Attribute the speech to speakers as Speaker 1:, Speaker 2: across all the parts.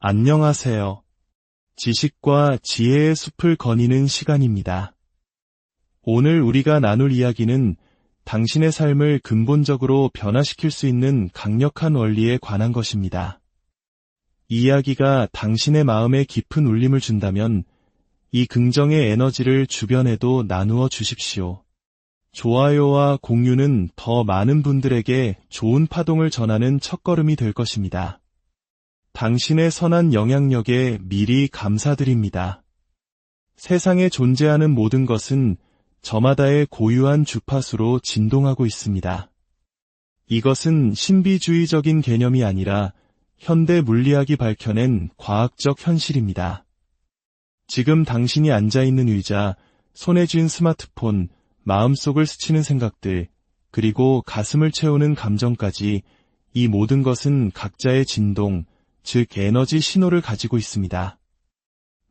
Speaker 1: 안녕하세요. 지식과 지혜의 숲을 거니는 시간입니다. 오늘 우리가 나눌 이야기는 당신의 삶을 근본적으로 변화시킬 수 있는 강력한 원리에 관한 것입니다. 이 이야기가 당신의 마음에 깊은 울림을 준다면 이 긍정의 에너지를 주변에도 나누어 주십시오. 좋아요와 공유는 더 많은 분들에게 좋은 파동을 전하는 첫걸음이 될 것입니다. 당신의 선한 영향력에 미리 감사드립니다. 세상에 존재하는 모든 것은 저마다의 고유한 주파수로 진동하고 있습니다. 이것은 신비주의적인 개념이 아니라 현대 물리학이 밝혀낸 과학적 현실입니다. 지금 당신이 앉아있는 의자, 손에 쥔 스마트폰, 마음속을 스치는 생각들, 그리고 가슴을 채우는 감정까지 이 모든 것은 각자의 진동, 즉 에너지 신호를 가지고 있습니다.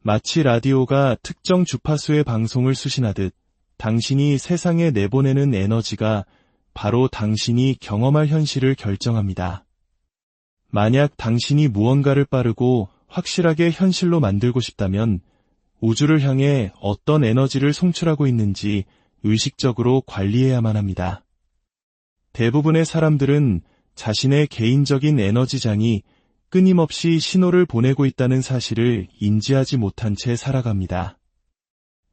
Speaker 1: 마치 라디오가 특정 주파수의 방송을 수신하듯 당신이 세상에 내보내는 에너지가 바로 당신이 경험할 현실을 결정합니다. 만약 당신이 무언가를 빠르고 확실하게 현실로 만들고 싶다면 우주를 향해 어떤 에너지를 송출하고 있는지 의식적으로 관리해야만 합니다. 대부분의 사람들은 자신의 개인적인 에너지장이 끊임없이 신호를 보내고 있다는 사실을 인지하지 못한 채 살아갑니다.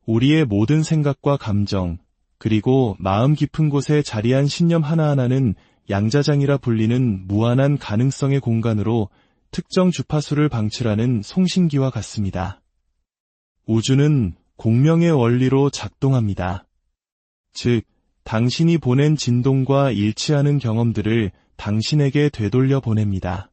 Speaker 1: 우리의 모든 생각과 감정, 그리고 마음 깊은 곳에 자리한 신념 하나하나는 양자장이라 불리는 무한한 가능성의 공간으로 특정 주파수를 방출하는 송신기와 같습니다. 우주는 공명의 원리로 작동합니다. 즉, 당신이 보낸 진동과 일치하는 경험들을 당신에게 되돌려 보냅니다.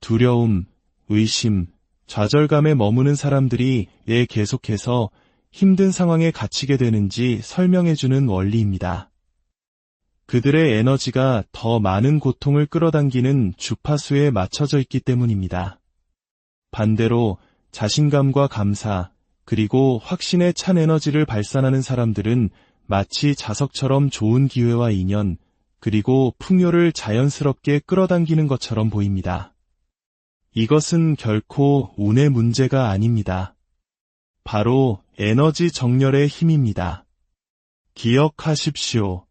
Speaker 1: 두려움, 의심, 좌절감에 머무는 사람들이 왜 계속해서 힘든 상황에 갇히게 되는지 설명해주는 원리입니다. 그들의 에너지가 더 많은 고통을 끌어당기는 주파수에 맞춰져 있기 때문입니다. 반대로 자신감과 감사, 그리고 확신에 찬 에너지를 발산하는 사람들은 마치 자석처럼 좋은 기회와 인연, 그리고 풍요를 자연스럽게 끌어당기는 것처럼 보입니다. 이것은 결코 운의 문제가 아닙니다. 바로 에너지 정렬의 힘입니다. 기억하십시오.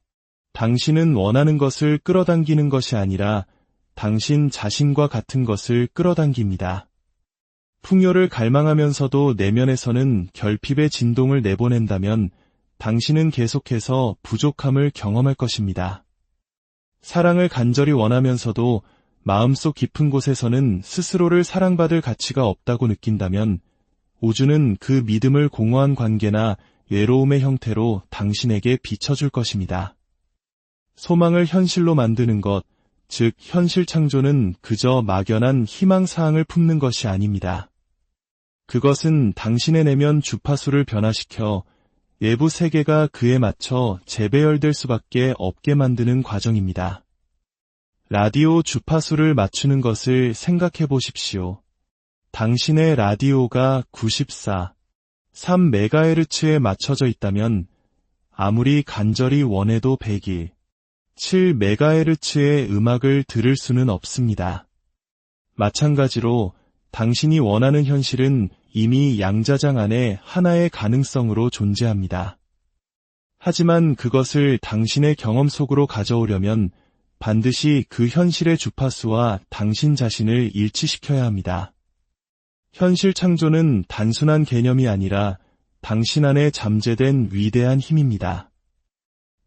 Speaker 1: 당신은 원하는 것을 끌어당기는 것이 아니라 당신 자신과 같은 것을 끌어당깁니다. 풍요를 갈망하면서도 내면에서는 결핍의 진동을 내보낸다면 당신은 계속해서 부족함을 경험할 것입니다. 사랑을 간절히 원하면서도 마음속 깊은 곳에서는 스스로를 사랑받을 가치가 없다고 느낀다면 우주는 그 믿음을 공허한 관계나 외로움의 형태로 당신에게 비춰줄 것입니다. 소망을 현실로 만드는 것, 즉 현실 창조는 그저 막연한 희망사항을 품는 것이 아닙니다. 그것은 당신의 내면 주파수를 변화시켜 외부 세계가 그에 맞춰 재배열될 수밖에 없게 만드는 과정입니다. 라디오 주파수를 맞추는 것을 생각해 보십시오. 당신의 라디오가 94.3MHz에 맞춰져 있다면 아무리 간절히 원해도 101.7MHz의 음악을 들을 수는 없습니다. 마찬가지로 당신이 원하는 현실은 이미 양자장 안에 하나의 가능성으로 존재합니다. 하지만 그것을 당신의 경험 속으로 가져오려면 반드시 그 현실의 주파수와 당신 자신을 일치시켜야 합니다. 현실 창조는 단순한 개념이 아니라 당신 안에 잠재된 위대한 힘입니다.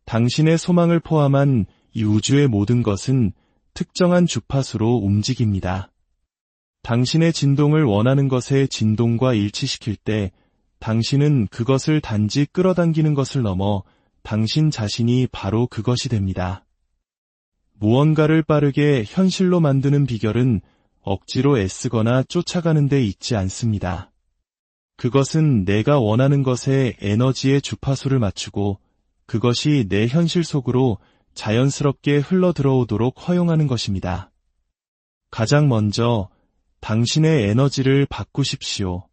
Speaker 1: 당신의 소망을 포함한 이 우주의 모든 것은 특정한 주파수로 움직입니다. 당신의 진동을 원하는 것의 진동과 일치시킬 때 당신은 그것을 단지 끌어당기는 것을 넘어 당신 자신이 바로 그것이 됩니다. 무언가를 빠르게 현실로 만드는 비결은 억지로 애쓰거나 쫓아가는 데 있지 않습니다. 그것은 내가 원하는 것에 에너지의 주파수를 맞추고 그것이 내 현실 속으로 자연스럽게 흘러들어오도록 허용하는 것입니다. 가장 먼저 당신의 에너지를 바꾸십시오.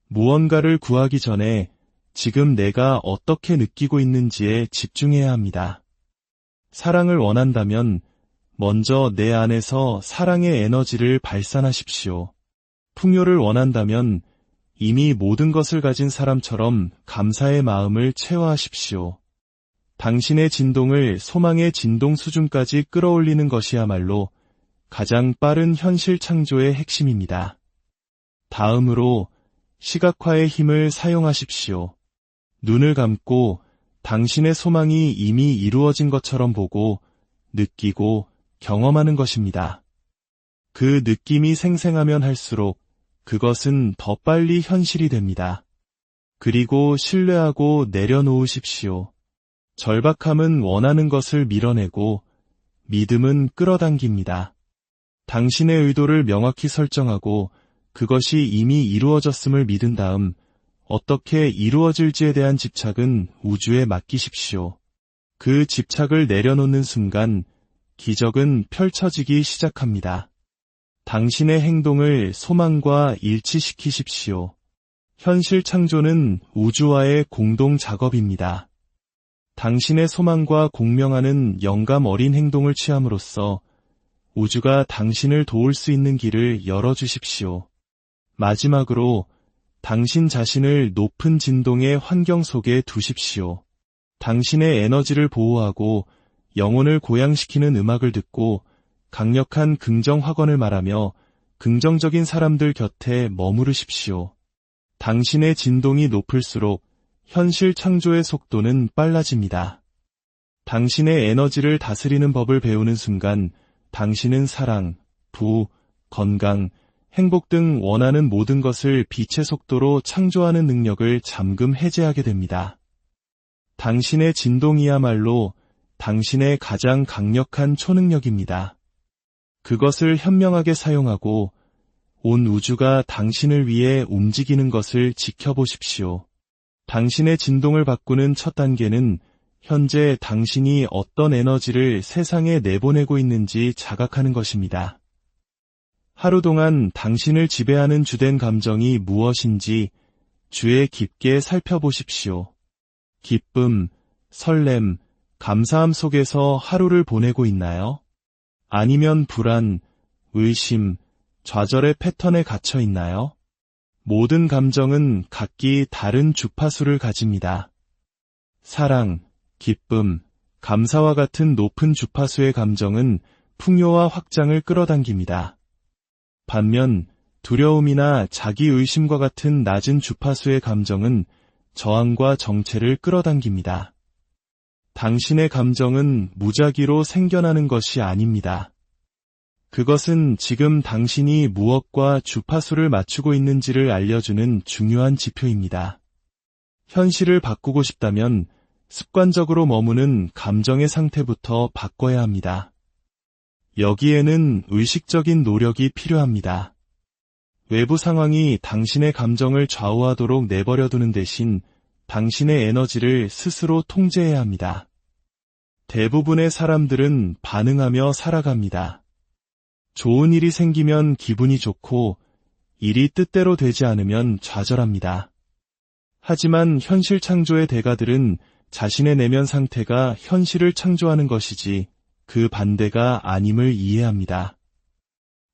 Speaker 1: 무언가를 구하기 전에 지금 내가 어떻게 느끼고 있는지에 집중해야 합니다. 사랑을 원한다면 먼저 내 안에서 사랑의 에너지를 발산하십시오. 풍요를 원한다면 이미 모든 것을 가진 사람처럼 감사의 마음을 체화하십시오. 당신의 진동을 소망의 진동 수준까지 끌어올리는 것이야말로 가장 빠른 현실 창조의 핵심입니다. 다음으로 시각화의 힘을 사용하십시오. 눈을 감고 당신의 소망이 이미 이루어진 것처럼 보고 느끼고 경험하는 것입니다. 그 느낌이 생생하면 할수록 그것은 더 빨리 현실이 됩니다. 그리고 신뢰하고 내려놓으십시오. 절박함은 원하는 것을 밀어내고 믿음은 끌어당깁니다. 당신의 의도를 명확히 설정하고 그것이 이미 이루어졌음을 믿은 다음 어떻게 이루어질지에 대한 집착은 우주에 맡기십시오. 그 집착을 내려놓는 순간 기적은 펼쳐지기 시작합니다. 당신의 행동을 소망과 일치시키십시오. 현실 창조는 우주와의 공동 작업입니다. 당신의 소망과 공명하는 영감 어린 행동을 취함으로써 우주가 당신을 도울 수 있는 길을 열어주십시오. 마지막으로 당신 자신을 높은 진동의 환경 속에 두십시오. 당신의 에너지를 보호하고 영혼을 고양시키는 음악을 듣고 강력한 긍정 확언을 말하며 긍정적인 사람들 곁에 머무르십시오. 당신의 진동이 높을수록 현실 창조의 속도는 빨라집니다. 당신의 에너지를 다스리는 법을 배우는 순간 당신은 사랑, 부, 건강, 행복 등 원하는 모든 것을 빛의 속도로 창조하는 능력을 잠금 해제하게 됩니다. 당신의 진동이야말로 당신의 가장 강력한 초능력입니다. 그것을 현명하게 사용하고 온 우주가 당신을 위해 움직이는 것을 지켜보십시오. 당신의 진동을 바꾸는 첫 단계는 현재 당신이 어떤 에너지를 세상에 내보내고 있는지 자각하는 것입니다. 하루 동안 당신을 지배하는 주된 감정이 무엇인지 주의 깊게 살펴보십시오. 기쁨, 설렘, 감사함 속에서 하루를 보내고 있나요? 아니면 불안, 의심, 좌절의 패턴에 갇혀 있나요? 모든 감정은 각기 다른 주파수를 가집니다. 사랑, 기쁨, 감사와 같은 높은 주파수의 감정은 풍요와 확장을 끌어당깁니다. 반면 두려움이나 자기의심과 같은 낮은 주파수의 감정은 저항과 정체를 끌어당깁니다. 당신의 감정은 무작위로 생겨나는 것이 아닙니다. 그것은 지금 당신이 무엇과 주파수를 맞추고 있는지를 알려주는 중요한 지표입니다. 현실을 바꾸고 싶다면 습관적으로 머무는 감정의 상태부터 바꿔야 합니다. 여기에는 의식적인 노력이 필요합니다. 외부 상황이 당신의 감정을 좌우하도록 내버려두는 대신 당신의 에너지를 스스로 통제해야 합니다. 대부분의 사람들은 반응하며 살아갑니다. 좋은 일이 생기면 기분이 좋고 일이 뜻대로 되지 않으면 좌절합니다. 하지만 현실 창조의 대가들은 자신의 내면 상태가 현실을 창조하는 것이지 그 반대가 아님을 이해합니다.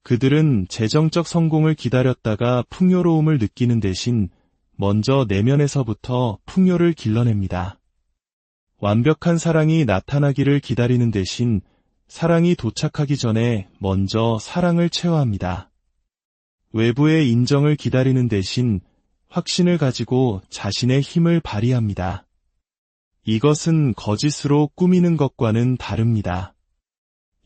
Speaker 1: 그들은 재정적 성공을 기다렸다가 풍요로움을 느끼는 대신 먼저 내면에서부터 풍요를 길러냅니다. 완벽한 사랑이 나타나기를 기다리는 대신 사랑이 도착하기 전에 먼저 사랑을 체화합니다. 외부의 인정을 기다리는 대신 확신을 가지고 자신의 힘을 발휘합니다. 이것은 거짓으로 꾸미는 것과는 다릅니다.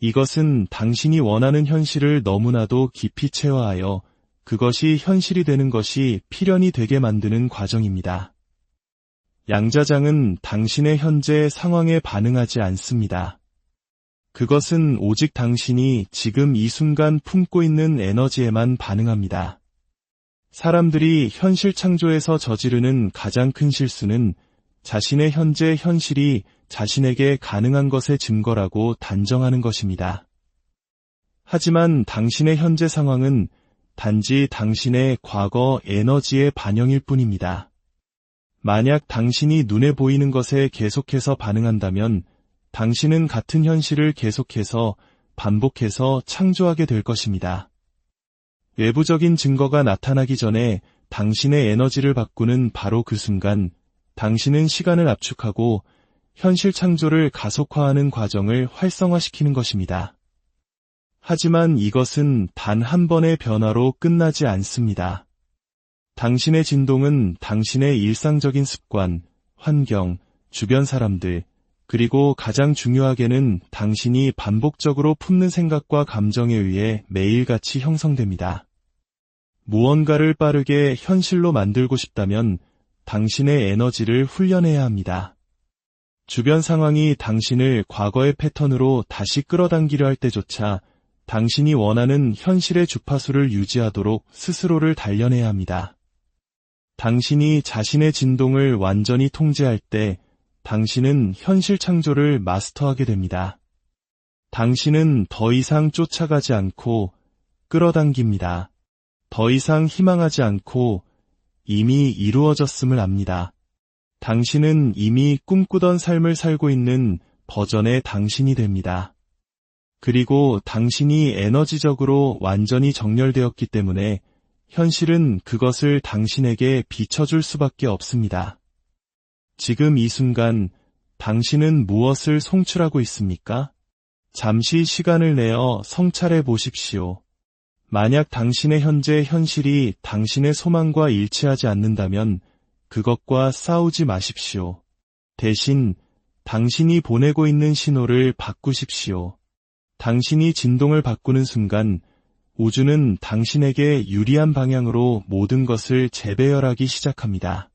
Speaker 1: 이것은 당신이 원하는 현실을 너무나도 깊이 체화하여 그것이 현실이 되는 것이 필연이 되게 만드는 과정입니다. 양자장은 당신의 현재 상황에 반응하지 않습니다. 그것은 오직 당신이 지금 이 순간 품고 있는 에너지에만 반응합니다. 사람들이 현실 창조에서 저지르는 가장 큰 실수는 자신의 현재 현실이 자신에게 가능한 것의 증거라고 단정하는 것입니다. 하지만 당신의 현재 상황은 단지 당신의 과거 에너지의 반영일 뿐입니다. 만약 당신이 눈에 보이는 것에 계속해서 반응한다면 당신은 같은 현실을 계속해서 반복해서 창조하게 될 것입니다. 외부적인 증거가 나타나기 전에 당신의 에너지를 바꾸는 바로 그 순간, 당신은 시간을 압축하고 현실 창조를 가속화하는 과정을 활성화시키는 것입니다. 하지만 이것은 단 한 번의 변화로 끝나지 않습니다. 당신의 진동은 당신의 일상적인 습관, 환경, 주변 사람들, 그리고 가장 중요하게는 당신이 반복적으로 품는 생각과 감정에 의해 매일같이 형성됩니다. 무언가를 빠르게 현실로 만들고 싶다면 당신의 에너지를 훈련해야 합니다. 주변 상황이 당신을 과거의 패턴으로 다시 끌어당기려 할 때조차 당신이 원하는 현실의 주파수를 유지하도록 스스로를 단련해야 합니다. 당신이 자신의 진동을 완전히 통제할 때 당신은 현실 창조를 마스터하게 됩니다. 당신은 더 이상 쫓아가지 않고 끌어당깁니다. 더 이상 희망하지 않고 이미 이루어졌음을 압니다. 당신은 이미 꿈꾸던 삶을 살고 있는 버전의 당신이 됩니다. 그리고 당신이 에너지적으로 완전히 정렬되었기 때문에 현실은 그것을 당신에게 비춰줄 수밖에 없습니다. 지금 이 순간 당신은 무엇을 송출하고 있습니까? 잠시 시간을 내어 성찰해 보십시오. 만약 당신의 현재 현실이 당신의 소망과 일치하지 않는다면 그것과 싸우지 마십시오. 대신 당신이 보내고 있는 신호를 바꾸십시오. 당신이 진동을 바꾸는 순간 우주는 당신에게 유리한 방향으로 모든 것을 재배열하기 시작합니다.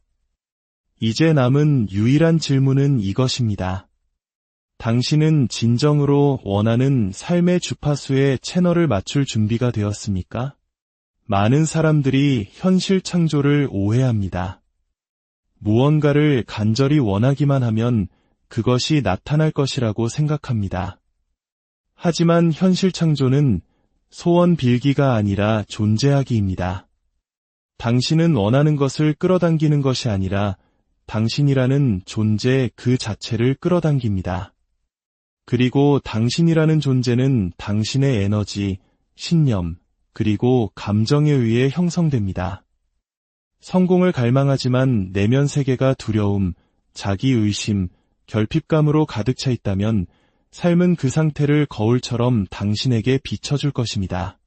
Speaker 1: 이제 남은 유일한 질문은 이것입니다. 당신은 진정으로 원하는 삶의 주파수에 채널을 맞출 준비가 되었습니까? 많은 사람들이 현실 창조를 오해합니다. 무언가를 간절히 원하기만 하면 그것이 나타날 것이라고 생각합니다. 하지만 현실 창조는 소원 빌기가 아니라 존재하기입니다. 당신은 원하는 것을 끌어당기는 것이 아니라 당신이라는 존재 그 자체를 끌어당깁니다. 그리고 당신이라는 존재는 당신의 에너지, 신념, 그리고 감정에 의해 형성됩니다. 성공을 갈망하지만 내면 세계가 두려움, 자기의심, 결핍감으로 가득 차 있다면 삶은 그 상태를 거울처럼 당신에게 비춰줄 것입니다.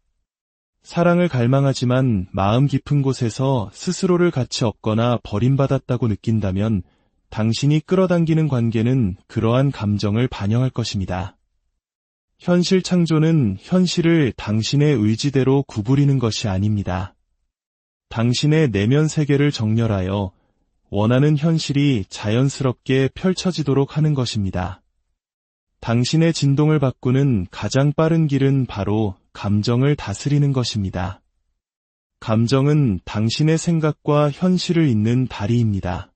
Speaker 1: 사랑을 갈망하지만 마음 깊은 곳에서 스스로를 가치 없거나 버림받았다고 느낀다면 당신이 끌어당기는 관계는 그러한 감정을 반영할 것입니다. 현실 창조는 현실을 당신의 의지대로 구부리는 것이 아닙니다. 당신의 내면 세계를 정렬하여 원하는 현실이 자연스럽게 펼쳐지도록 하는 것입니다. 당신의 진동을 바꾸는 가장 빠른 길은 바로 감정을 다스리는 것입니다. 감정은 당신의 생각과 현실을 잇는 다리입니다.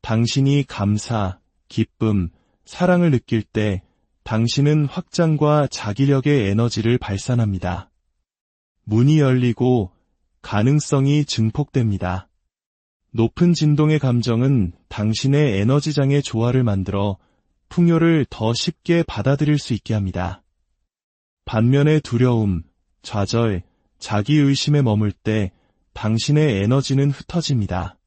Speaker 1: 당신이 감사, 기쁨, 사랑을 느낄 때 당신은 확장과 자기력의 에너지를 발산합니다. 문이 열리고 가능성이 증폭됩니다. 높은 진동의 감정은 당신의 에너지장의 조화를 만들어 풍요를 더 쉽게 받아들일 수 있게 합니다. 반면에 두려움, 좌절, 자기의심에 머물 때 당신의 에너지는 흩어집니다.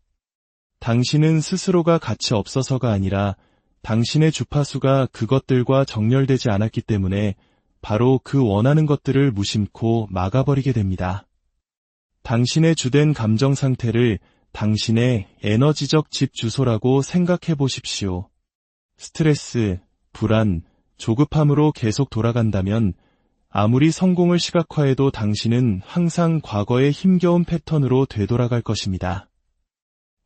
Speaker 1: 당신은 스스로가 가치 없어서가 아니라 당신의 주파수가 그것들과 정렬되지 않았기 때문에 바로 그 원하는 것들을 무심코 막아버리게 됩니다. 당신의 주된 감정 상태를 당신의 에너지적 집 주소라고 생각해 보십시오. 스트레스, 불안, 조급함으로 계속 돌아간다면 아무리 성공을 시각화해도 당신은 항상 과거의 힘겨운 패턴으로 되돌아갈 것입니다.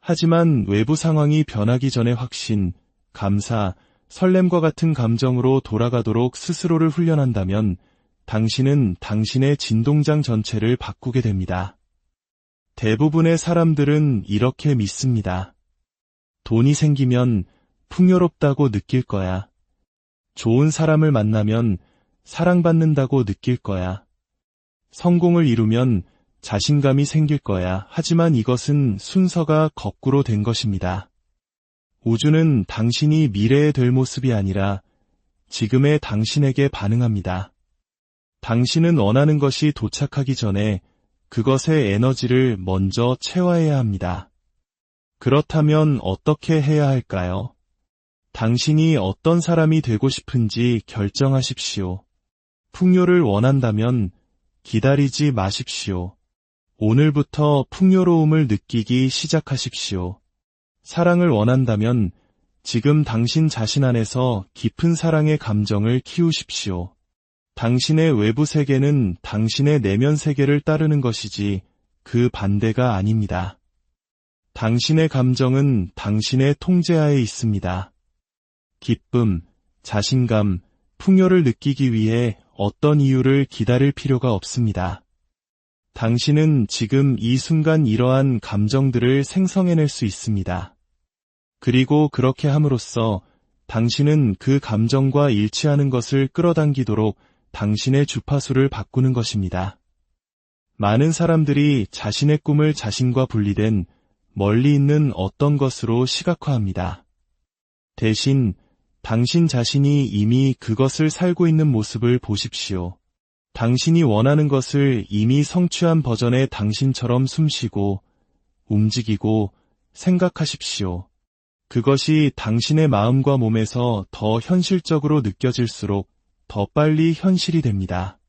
Speaker 1: 하지만 외부 상황이 변하기 전에 확신, 감사, 설렘과 같은 감정으로 돌아가도록 스스로를 훈련한다면 당신은 당신의 진동장 전체를 바꾸게 됩니다. 대부분의 사람들은 이렇게 믿습니다. 돈이 생기면 풍요롭다고 느낄 거야. 좋은 사람을 만나면 사랑받는다고 느낄 거야. 성공을 이루면 자신감이 생길 거야. 하지만 이것은 순서가 거꾸로 된 것입니다. 우주는 당신이 미래에 될 모습이 아니라 지금의 당신에게 반응합니다. 당신은 원하는 것이 도착하기 전에 그것의 에너지를 먼저 채워야 합니다. 그렇다면 어떻게 해야 할까요? 당신이 어떤 사람이 되고 싶은지 결정하십시오. 풍요를 원한다면 기다리지 마십시오. 오늘부터 풍요로움을 느끼기 시작하십시오. 사랑을 원한다면 지금 당신 자신 안에서 깊은 사랑의 감정을 키우십시오. 당신의 외부 세계는 당신의 내면 세계를 따르는 것이지 그 반대가 아닙니다. 당신의 감정은 당신의 통제하에 있습니다. 기쁨, 자신감, 풍요를 느끼기 위해 어떤 이유를 기다릴 필요가 없습니다. 당신은 지금 이 순간 이러한 감정들을 생성해낼 수 있습니다. 그리고 그렇게 함으로써 당신은 그 감정과 일치하는 것을 끌어당기도록 당신의 주파수를 바꾸는 것입니다. 많은 사람들이 자신의 꿈을 자신과 분리된 멀리 있는 어떤 것으로 시각화합니다. 대신 당신 자신이 이미 그것을 살고 있는 모습을 보십시오. 당신이 원하는 것을 이미 성취한 버전의 당신처럼 숨쉬고 움직이고 생각하십시오. 그것이 당신의 마음과 몸에서 더 현실적으로 느껴질수록 더 빨리 현실이 됩니다.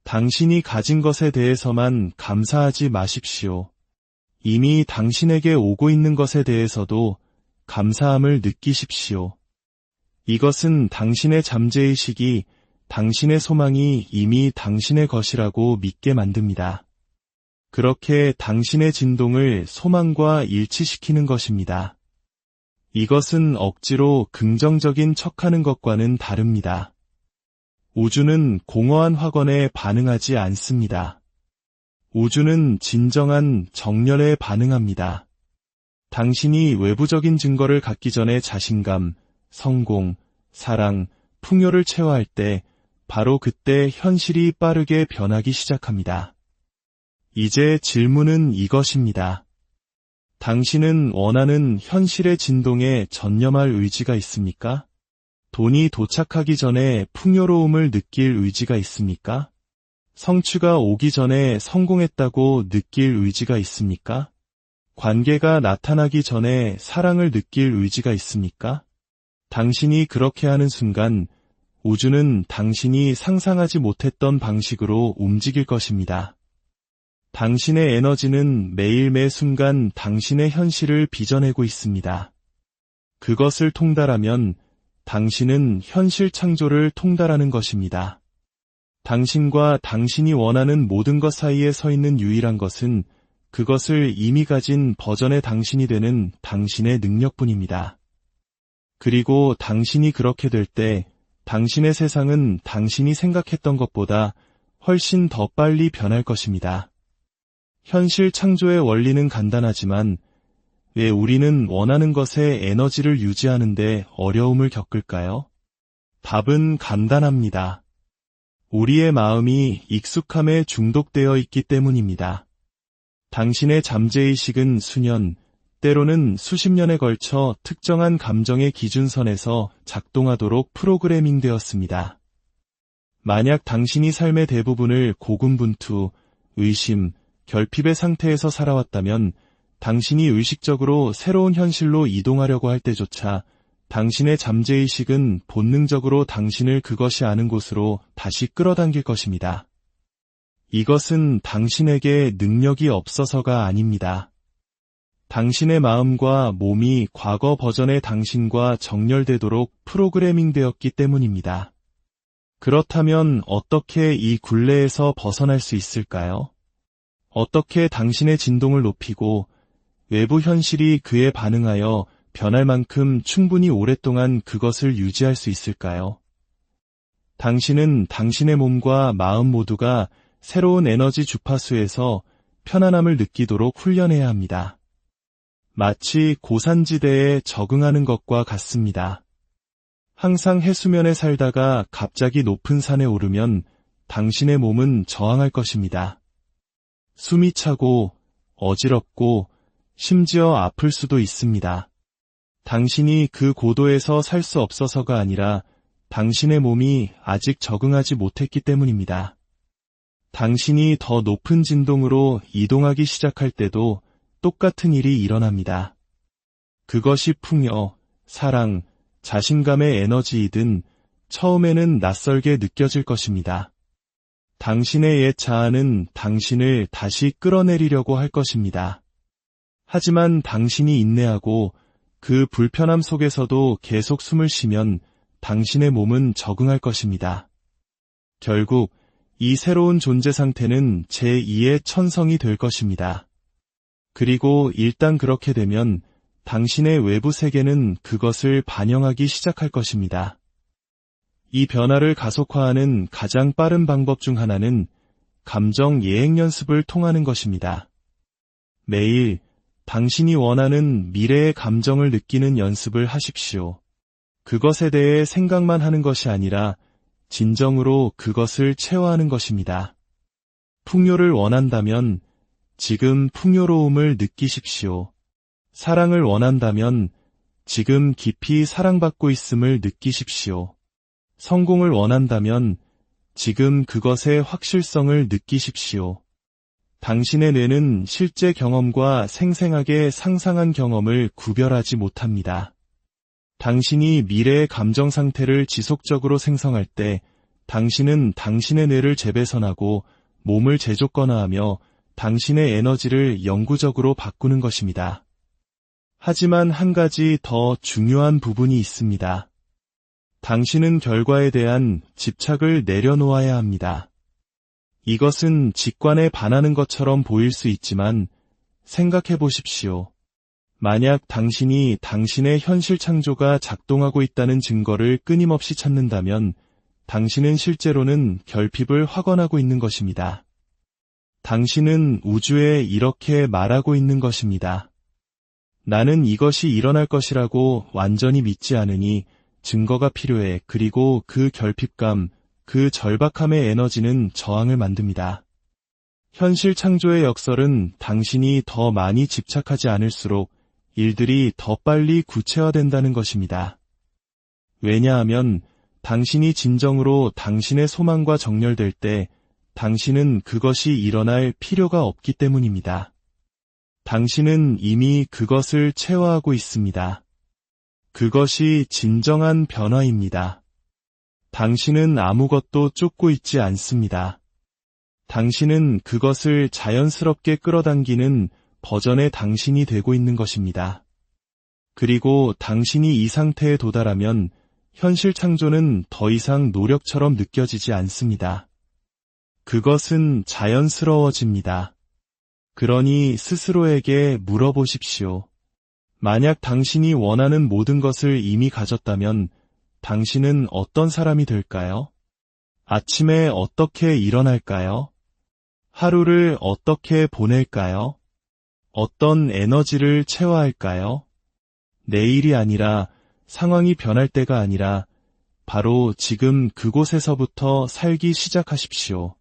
Speaker 1: 당신이 가진 것에 대해서만 감사하지 마십시오. 이미 당신에게 오고 있는 것에 대해서도 감사함을 느끼십시오. 이것은 당신의 잠재의식이 당신의 소망이 이미 당신의 것이라고 믿게 만듭니다. 그렇게 당신의 진동을 소망과 일치시키는 것입니다. 이것은 억지로 긍정적인 척하는 것과는 다릅니다. 우주는 공허한 확언에 반응하지 않습니다. 우주는 진정한 정렬에 반응합니다. 당신이 외부적인 증거를 갖기 전에 자신감, 성공, 사랑, 풍요를 체화할 때 바로 그때 현실이 빠르게 변하기 시작합니다. 이제 질문은 이것입니다. 당신은 원하는 현실의 진동에 전념할 의지가 있습니까? 돈이 도착하기 전에 풍요로움을 느낄 의지가 있습니까? 성취가 오기 전에 성공했다고 느낄 의지가 있습니까? 관계가 나타나기 전에 사랑을 느낄 의지가 있습니까? 당신이 그렇게 하는 순간 우주는 당신이 상상하지 못했던 방식으로 움직일 것입니다. 당신의 에너지는 매일 매 순간 당신의 현실을 빚어내고 있습니다. 그것을 통달하면 당신은 현실 창조를 통달하는 것입니다. 당신과 당신이 원하는 모든 것 사이에 서 있는 유일한 것은 그것을 이미 가진 버전의 당신이 되는 당신의 능력뿐입니다. 그리고 당신이 그렇게 될 때 당신의 세상은 당신이 생각했던 것보다 훨씬 더 빨리 변할 것입니다. 현실 창조의 원리는 간단하지만 왜 우리는 원하는 것의 에너지를 유지하는데 어려움을 겪을까요? 답은 간단합니다. 우리의 마음이 익숙함에 중독되어 있기 때문입니다. 당신의 잠재의식은 수년, 때로는 수십 년에 걸쳐 특정한 감정의 기준선에서 작동하도록 프로그래밍 되었습니다. 만약 당신이 삶의 대부분을 고군분투, 의심, 결핍의 상태에서 살아왔다면 당신이 의식적으로 새로운 현실로 이동하려고 할 때조차 당신의 잠재의식은 본능적으로 당신을 그것이 아는 곳으로 다시 끌어당길 것입니다. 이것은 당신에게 능력이 없어서가 아닙니다. 당신의 마음과 몸이 과거 버전의 당신과 정렬되도록 프로그래밍 되었기 때문입니다. 그렇다면 어떻게 이 굴레에서 벗어날 수 있을까요? 어떻게 당신의 진동을 높이고 외부 현실이 그에 반응하여 변할 만큼 충분히 오랫동안 그것을 유지할 수 있을까요? 당신은 당신의 몸과 마음 모두가 새로운 에너지 주파수에서 편안함을 느끼도록 훈련해야 합니다. 마치 고산지대에 적응하는 것과 같습니다. 항상 해수면에 살다가 갑자기 높은 산에 오르면 당신의 몸은 저항할 것입니다. 숨이 차고 어지럽고 심지어 아플 수도 있습니다. 당신이 그 고도에서 살 수 없어서가 아니라 당신의 몸이 아직 적응하지 못했기 때문입니다. 당신이 더 높은 진동으로 이동하기 시작할 때도 똑같은 일이 일어납니다. 그것이 풍요, 사랑, 자신감의 에너지이든 처음에는 낯설게 느껴질 것입니다. 당신의 옛 자아는 당신을 다시 끌어내리려고 할 것입니다. 하지만 당신이 인내하고 그 불편함 속에서도 계속 숨을 쉬면 당신의 몸은 적응할 것입니다. 결국 이 새로운 존재 상태는 제2의 천성이 될 것입니다. 그리고 일단 그렇게 되면 당신의 외부 세계는 그것을 반영하기 시작할 것입니다. 이 변화를 가속화하는 가장 빠른 방법 중 하나는 감정 예행 연습을 통하는 것입니다. 매일 당신이 원하는 미래의 감정을 느끼는 연습을 하십시오. 그것에 대해 생각만 하는 것이 아니라 진정으로 그것을 체화하는 것입니다. 풍요를 원한다면 지금 풍요로움을 느끼십시오. 사랑을 원한다면 지금 깊이 사랑받고 있음을 느끼십시오. 성공을 원한다면 지금 그것의 확실성을 느끼십시오. 당신의 뇌는 실제 경험과 생생하게 상상한 경험을 구별하지 못합니다. 당신이 미래의 감정 상태를 지속적으로 생성할 때 당신은 당신의 뇌를 재배선하고 몸을 재조건화하며 당신의 에너지를 영구적으로 바꾸는 것입니다. 하지만 한 가지 더 중요한 부분이 있습니다. 당신은 결과에 대한 집착을 내려놓아야 합니다. 이것은 직관에 반하는 것처럼 보일 수 있지만 생각해 보십시오. 만약 당신이 당신의 현실 창조가 작동하고 있다는 증거를 끊임없이 찾는다면 당신은 실제로는 결핍을 확언하고 있는 것입니다. 당신은 우주에 이렇게 말하고 있는 것입니다. 나는 이것이 일어날 것이라고 완전히 믿지 않으니 증거가 필요해. 그리고 그 결핍감, 그 절박함의 에너지는 저항을 만듭니다. 현실 창조의 역설은 당신이 더 많이 집착하지 않을수록 일들이 더 빨리 구체화된다는 것입니다. 왜냐하면 당신이 진정으로 당신의 소망과 정렬될 때 당신은 그것이 일어날 필요가 없기 때문입니다. 당신은 이미 그것을 체화하고 있습니다. 그것이 진정한 변화입니다. 당신은 아무것도 쫓고 있지 않습니다. 당신은 그것을 자연스럽게 끌어당기는 버전의 당신이 되고 있는 것입니다. 그리고 당신이 이 상태에 도달하면 현실 창조는 더 이상 노력처럼 느껴지지 않습니다. 그것은 자연스러워집니다. 그러니 스스로에게 물어보십시오. 만약 당신이 원하는 모든 것을 이미 가졌다면 당신은 어떤 사람이 될까요? 아침에 어떻게 일어날까요? 하루를 어떻게 보낼까요? 어떤 에너지를 체화할까요? 내일이 아니라 상황이 변할 때가 아니라 바로 지금 그곳에서부터 살기 시작하십시오.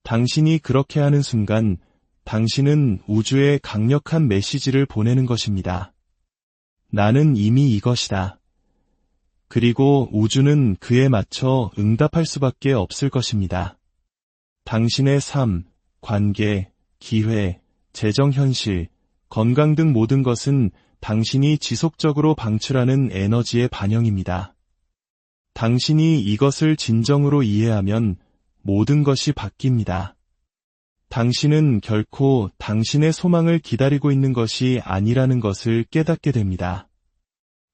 Speaker 1: 당신이 그렇게 하는 순간 당신은 우주에 강력한 메시지를 보내는 것입니다. 나는 이미 이것이다. 그리고 우주는 그에 맞춰 응답할 수밖에 없을 것입니다. 당신의 삶, 관계, 기회, 재정 현실, 건강 등 모든 것은 당신이 지속적으로 방출하는 에너지의 반영입니다. 당신이 이것을 진정으로 이해하면 모든 것이 바뀝니다. 당신은 결코 당신의 소망을 기다리고 있는 것이 아니라는 것을 깨닫게 됩니다.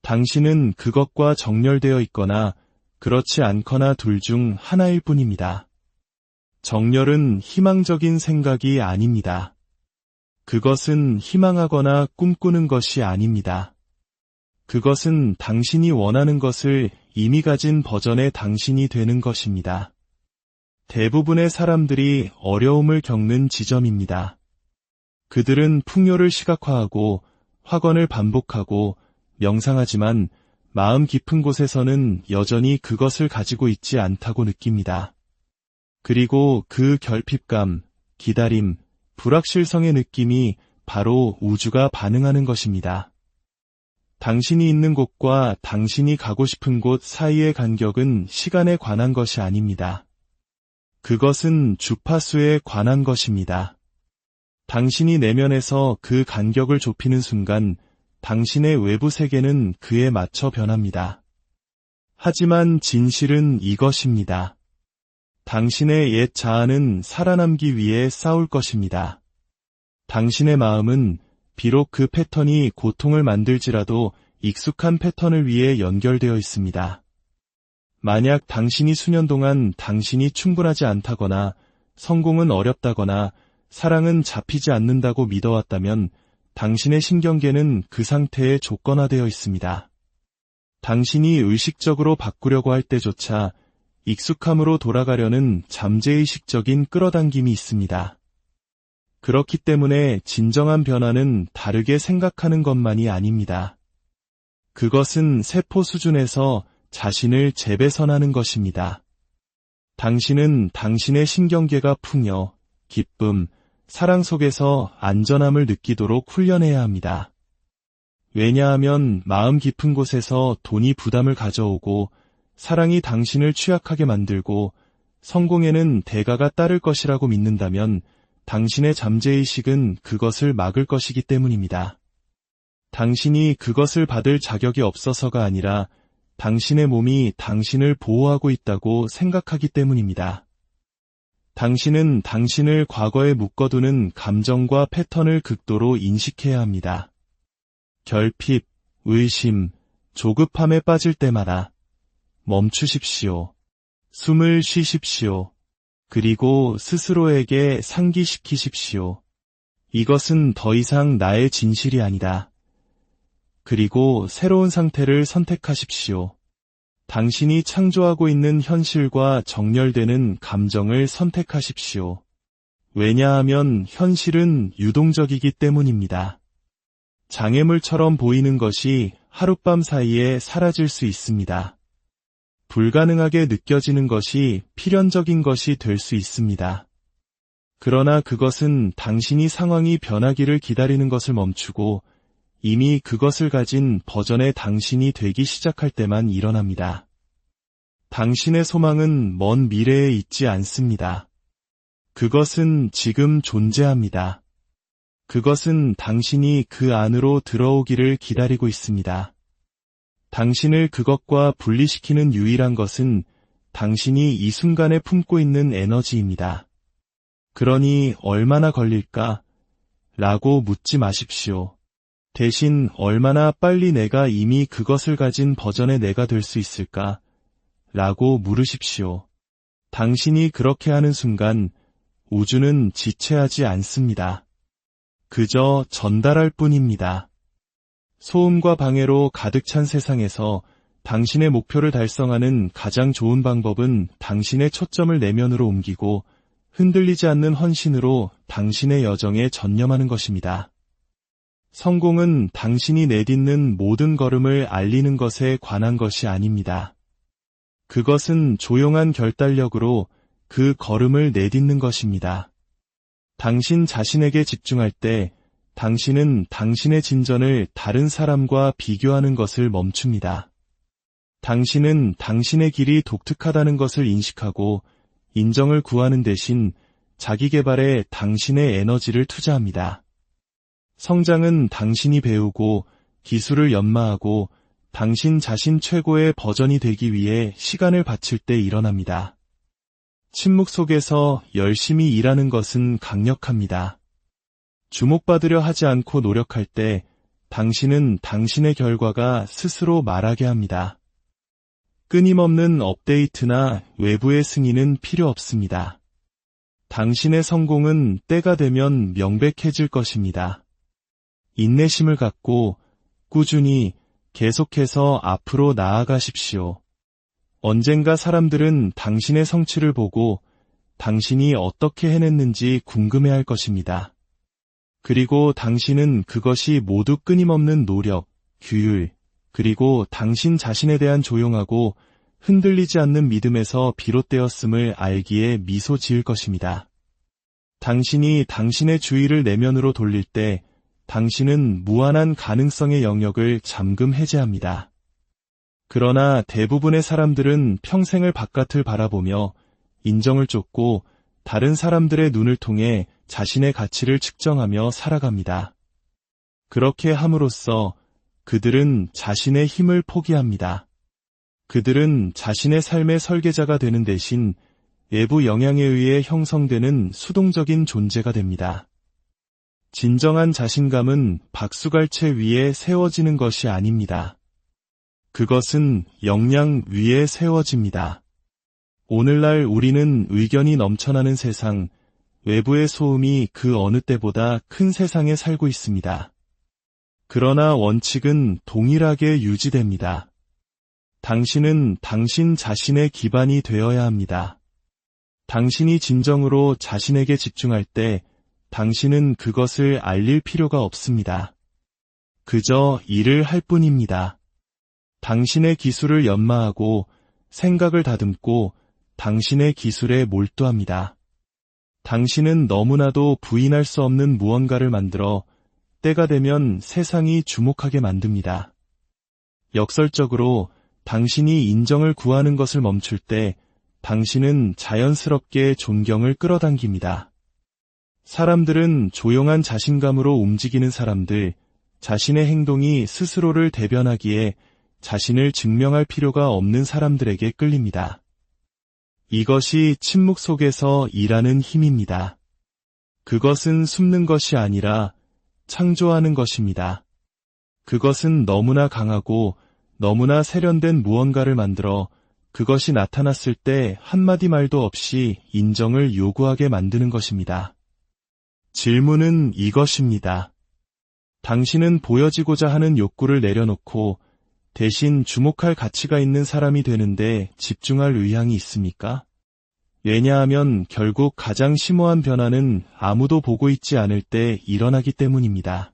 Speaker 1: 당신은 그것과 정렬되어 있거나 그렇지 않거나 둘 중 하나일 뿐입니다. 정렬은 희망적인 생각이 아닙니다. 그것은 희망하거나 꿈꾸는 것이 아닙니다. 그것은 당신이 원하는 것을 이미 가진 버전의 당신이 되는 것입니다. 대부분의 사람들이 어려움을 겪는 지점입니다. 그들은 풍요를 시각화하고 확언을 반복하고 명상하지만 마음 깊은 곳에서는 여전히 그것을 가지고 있지 않다고 느낍니다. 그리고 그 결핍감, 기다림, 불확실성의 느낌이 바로 우주가 반응하는 것입니다. 당신이 있는 곳과 당신이 가고 싶은 곳 사이의 간격은 시간에 관한 것이 아닙니다. 그것은 주파수에 관한 것입니다. 당신이 내면에서 그 간격을 좁히는 순간 당신의 외부 세계는 그에 맞춰 변합니다. 하지만 진실은 이것입니다. 당신의 옛 자아는 살아남기 위해 싸울 것입니다. 당신의 마음은 비록 그 패턴이 고통을 만들지라도 익숙한 패턴을 위해 연결되어 있습니다. 만약 당신이 수년 동안 당신이 충분하지 않다거나 성공은 어렵다거나 사랑은 잡히지 않는다고 믿어왔다면 당신의 신경계는 그 상태에 조건화되어 있습니다. 당신이 의식적으로 바꾸려고 할 때조차 익숙함으로 돌아가려는 잠재의식적인 끌어당김이 있습니다. 그렇기 때문에 진정한 변화는 다르게 생각하는 것만이 아닙니다. 그것은 세포 수준에서 자신을 재배선하는 것입니다. 당신은 당신의 신경계가 풍요, 기쁨, 사랑 속에서 안전함을 느끼도록 훈련해야 합니다. 왜냐하면 마음 깊은 곳에서 돈이 부담을 가져오고 사랑이 당신을 취약하게 만들고 성공에는 대가가 따를 것이라고 믿는다면 당신의 잠재의식은 그것을 막을 것이기 때문입니다. 당신이 그것을 받을 자격이 없어서가 아니라 당신의 몸이 당신을 보호하고 있다고 생각하기 때문입니다. 당신은 당신을 과거에 묶어두는 감정과 패턴을 극도로 인식해야 합니다. 결핍, 의심, 조급함에 빠질 때마다 멈추십시오. 숨을 쉬십시오. 그리고 스스로에게 상기시키십시오. 이것은 더 이상 나의 진실이 아니다. 그리고 새로운 상태를 선택하십시오. 당신이 창조하고 있는 현실과 정렬되는 감정을 선택하십시오. 왜냐하면 현실은 유동적이기 때문입니다. 장애물처럼 보이는 것이 하룻밤 사이에 사라질 수 있습니다. 불가능하게 느껴지는 것이 필연적인 것이 될 수 있습니다. 그러나 그것은 당신이 상황이 변하기를 기다리는 것을 멈추고 이미 그것을 가진 버전의 당신이 되기 시작할 때만 일어납니다. 당신의 소망은 먼 미래에 있지 않습니다. 그것은 지금 존재합니다. 그것은 당신이 그 안으로 들어오기를 기다리고 있습니다. 당신을 그것과 분리시키는 유일한 것은 당신이 이 순간에 품고 있는 에너지입니다. 그러니 얼마나 걸릴까? 라고 묻지 마십시오. 대신 얼마나 빨리 내가 이미 그것을 가진 버전의 내가 될 수 있을까? 라고 물으십시오. 당신이 그렇게 하는 순간 우주는 지체하지 않습니다. 그저 전달할 뿐입니다. 소음과 방해로 가득 찬 세상에서 당신의 목표를 달성하는 가장 좋은 방법은 당신의 초점을 내면으로 옮기고 흔들리지 않는 헌신으로 당신의 여정에 전념하는 것입니다. 성공은 당신이 내딛는 모든 걸음을 알리는 것에 관한 것이 아닙니다. 그것은 조용한 결단력으로 그 걸음을 내딛는 것입니다. 당신 자신에게 집중할 때 당신은 당신의 진전을 다른 사람과 비교하는 것을 멈춥니다. 당신은 당신의 길이 독특하다는 것을 인식하고 인정을 구하는 대신 자기 개발에 당신의 에너지를 투자합니다. 성장은 당신이 배우고 기술을 연마하고 당신 자신 최고의 버전이 되기 위해 시간을 바칠 때 일어납니다. 침묵 속에서 열심히 일하는 것은 강력합니다. 주목받으려 하지 않고 노력할 때 당신은 당신의 결과가 스스로 말하게 합니다. 끊임없는 업데이트나 외부의 승인은 필요 없습니다. 당신의 성공은 때가 되면 명백해질 것입니다. 인내심을 갖고 꾸준히 계속해서 앞으로 나아가십시오. 언젠가 사람들은 당신의 성취를 보고 당신이 어떻게 해냈는지 궁금해할 것입니다. 그리고 당신은 그것이 모두 끊임없는 노력, 규율, 그리고 당신 자신에 대한 조용하고 흔들리지 않는 믿음에서 비롯되었음을 알기에 미소 지을 것입니다. 당신이 당신의 주의를 내면으로 돌릴 때 당신은 무한한 가능성의 영역을 잠금 해제합니다. 그러나 대부분의 사람들은 평생을 바깥을 바라보며 인정을 쫓고 다른 사람들의 눈을 통해 자신의 가치를 측정하며 살아갑니다. 그렇게 함으로써 그들은 자신의 힘을 포기합니다. 그들은 자신의 삶의 설계자가 되는 대신 외부 영향에 의해 형성되는 수동적인 존재가 됩니다. 진정한 자신감은 박수갈채 위에 세워지는 것이 아닙니다. 그것은 역량 위에 세워집니다. 오늘날 우리는 의견이 넘쳐나는 세상, 외부의 소음이 그 어느 때보다 큰 세상에 살고 있습니다. 그러나 원칙은 동일하게 유지됩니다. 당신은 당신 자신의 기반이 되어야 합니다. 당신이 진정으로 자신에게 집중할 때 당신은 그것을 알릴 필요가 없습니다. 그저 일을 할 뿐입니다. 당신의 기술을 연마하고 생각을 다듬고 당신의 기술에 몰두합니다. 당신은 너무나도 부인할 수 없는 무언가를 만들어 때가 되면 세상이 주목하게 만듭니다. 역설적으로 당신이 인정을 구하는 것을 멈출 때 당신은 자연스럽게 존경을 끌어당깁니다. 사람들은 조용한 자신감으로 움직이는 사람들, 자신의 행동이 스스로를 대변하기에 자신을 증명할 필요가 없는 사람들에게 끌립니다. 이것이 침묵 속에서 일하는 힘입니다. 그것은 숨는 것이 아니라 창조하는 것입니다. 그것은 너무나 강하고 너무나 세련된 무언가를 만들어 그것이 나타났을 때 한마디 말도 없이 인정을 요구하게 만드는 것입니다. 질문은 이것입니다. 당신은 보여지고자 하는 욕구를 내려놓고 대신 주목할 가치가 있는 사람이 되는데 집중할 의향이 있습니까? 왜냐하면 결국 가장 심오한 변화는 아무도 보고 있지 않을 때 일어나기 때문입니다.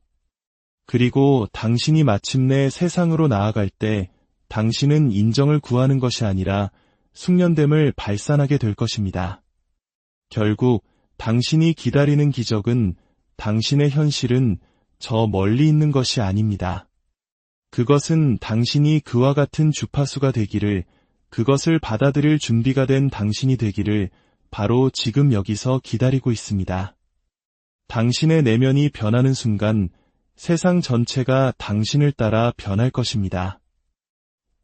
Speaker 1: 그리고 당신이 마침내 세상으로 나아갈 때 당신은 인정을 구하는 것이 아니라 숙련됨을 발산하게 될 것입니다. 결국 당신이 기다리는 기적은 당신의 현실은 저 멀리 있는 것이 아닙니다. 그것은 당신이 그와 같은 주파수가 되기를, 그것을 받아들일 준비가 된 당신이 되기를 바로 지금 여기서 기다리고 있습니다. 당신의 내면이 변하는 순간 세상 전체가 당신을 따라 변할 것입니다.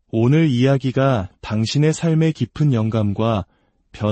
Speaker 1: 오늘 이야기가 당신의 삶의 깊은 영감과 변화